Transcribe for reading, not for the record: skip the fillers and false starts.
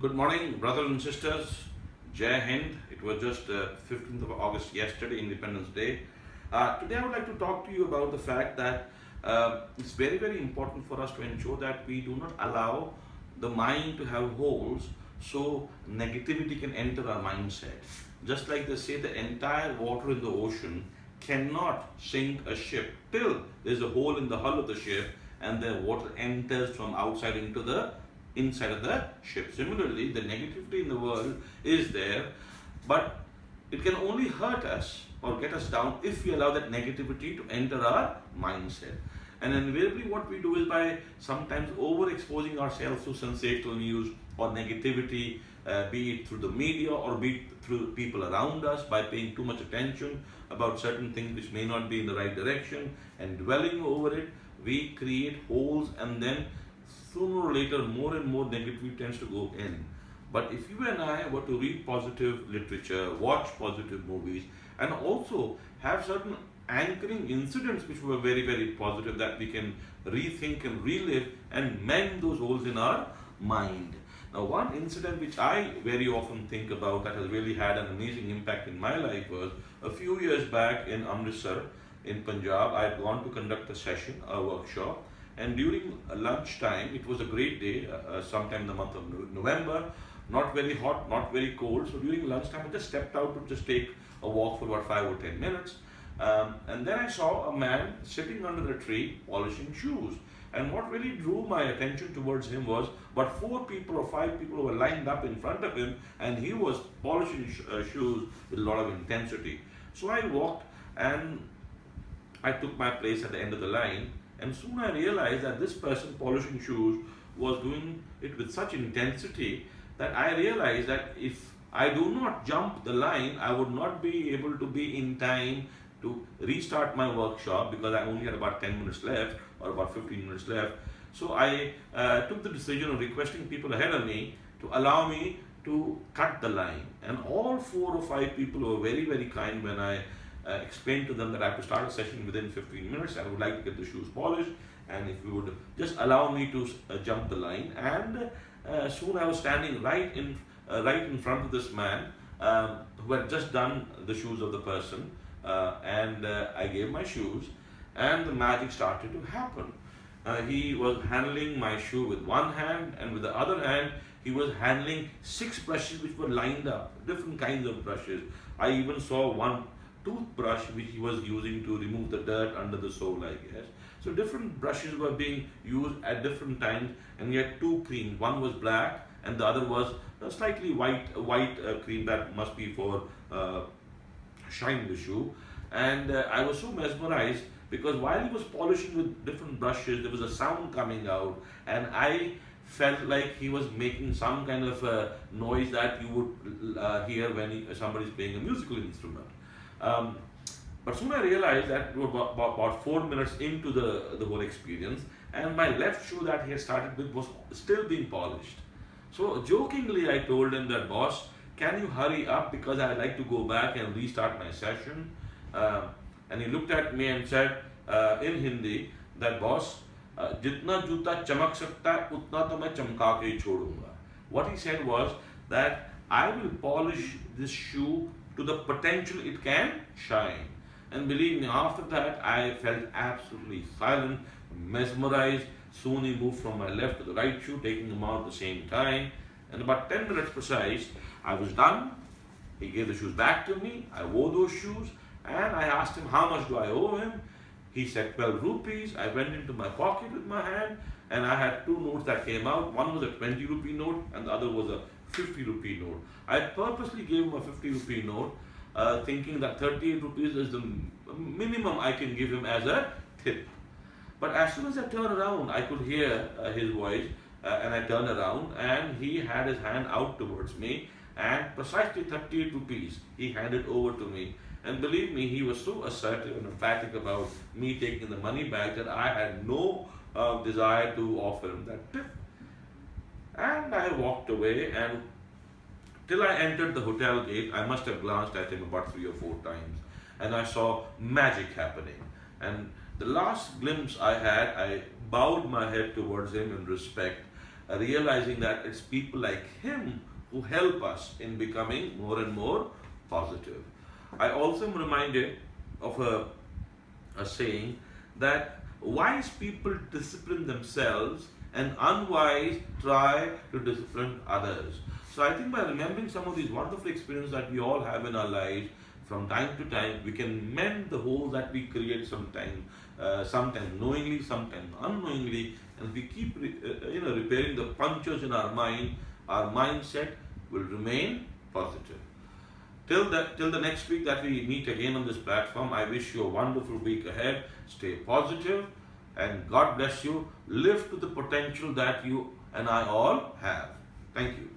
Good morning, brothers and sisters. Jai Hind. It was just 15th of August yesterday, Independence Day. Today, I would like to talk to you about the fact that it's very, very important for us to ensure that we do not allow the mind to have holes so negativity can enter our mindset. Just like they say, the entire water in the ocean cannot sink a ship till there's a hole in the hull of the ship and the water enters from outside into the inside of the ship. Similarly, the negativity in the world is there, but it can only hurt us or get us down if we allow that negativity to enter our mindset. And invariably, what we do is by sometimes overexposing ourselves to sensational news or negativity, be it through the media or be it through people around us, by paying too much attention about certain things which may not be in the right direction and dwelling over it, we create holes, and then sooner or later more and more negativity tends to go in. But if you and I were to read positive literature, watch positive movies, and also have certain anchoring incidents which were very, very positive, that we can rethink and relive and mend those holes in our mind. Now, one incident which I very often think about that has really had an amazing impact in my life was a few years back in Amritsar in Punjab. I had gone to conduct a session, a workshop, and during lunchtime, it was a great day, sometime in the month of November, not very hot, not very cold. So during lunchtime, I just stepped out to just take a walk for about 5 or 10 minutes. And then I saw a man sitting under a tree polishing shoes. And what really drew my attention towards him was about 4 people or 5 people were lined up in front of him, and he was polishing shoes with a lot of intensity. So I walked and I took my place at the end of the line, and soon I realized that this person polishing shoes was doing it with such intensity that I realized that if I do not jump the line, I would not be able to be in time to restart my workshop, because I only had about 10 minutes left or about 15 minutes left. So I took the decision of requesting people ahead of me to allow me to cut the line. And all 4 or 5 people were very, very kind when I explained to them that I have to start a session within 15 minutes. I would like to get the shoes polished, and if you would just allow me to jump the line. And soon I was standing right in front of this man who had just done the shoes of the person, and I gave my shoes, and the magic started to happen. He was handling my shoe with one hand, and with the other hand, he was handling 6 brushes which were lined up, different kinds of brushes. I even saw one toothbrush which he was using to remove the dirt under the sole, I guess. So different brushes were being used at different times, and he had 2 creams. One was black, and the other was a slightly white cream that must be for shine the shoe. And I was so mesmerized, because while he was polishing with different brushes, there was a sound coming out, and I felt like he was making some kind of noise that you would hear when somebody is playing a musical instrument. Um, but soon I realized that we were about 4 minutes into the whole experience, and my left shoe that he had started with was still being polished. So jokingly, I told him that, boss, can you hurry up, because I like to go back and restart my session. And he looked at me and said in Hindi that, boss, जितना जूता चमक सकता है उतना तो मैं चमका के ही छोड़ूंगा. What he said was that I will polish this shoe to the potential it can shine. And believe me, after that, I felt absolutely silent, mesmerized. Soon he moved from my left to the right shoe, taking them out at the same time. And about 10 minutes precise, I was done. He gave the shoes back to me. I wore those shoes, and I asked him how much do I owe him. He said 12 rupees. I went into my pocket with my hand, and I had 2 notes that came out. One was a 20 rupee note, and the other was a 50 rupee note. I purposely gave him a 50 rupee note, thinking that 38 rupees is the minimum I can give him as a tip. But as soon as I turned around, I could hear his voice, and I turned around, and he had his hand out towards me, and precisely 38 rupees he handed over to me. And believe me, he was so assertive and emphatic about me taking the money back that I had no desire to offer him that tip. And I walked away, and till I entered the hotel gate, I must have glanced at him about 3 or 4 times, and I saw magic happening. And the last glimpse I had, I bowed my head towards him in respect, realizing that it's people like him who help us in becoming more and more positive. I also am reminded of a saying that wise people discipline themselves and unwise try to discipline others. So I think by remembering some of these wonderful experiences that we all have in our lives, from time to time, we can mend the hole that we create sometimes knowingly, sometimes unknowingly, and if we keep repairing the punctures in our mind, our mindset will remain positive. Till the next week that we meet again on this platform, I wish you a wonderful week ahead. Stay positive and God bless you. Live to the potential that you and I all have. Thank you.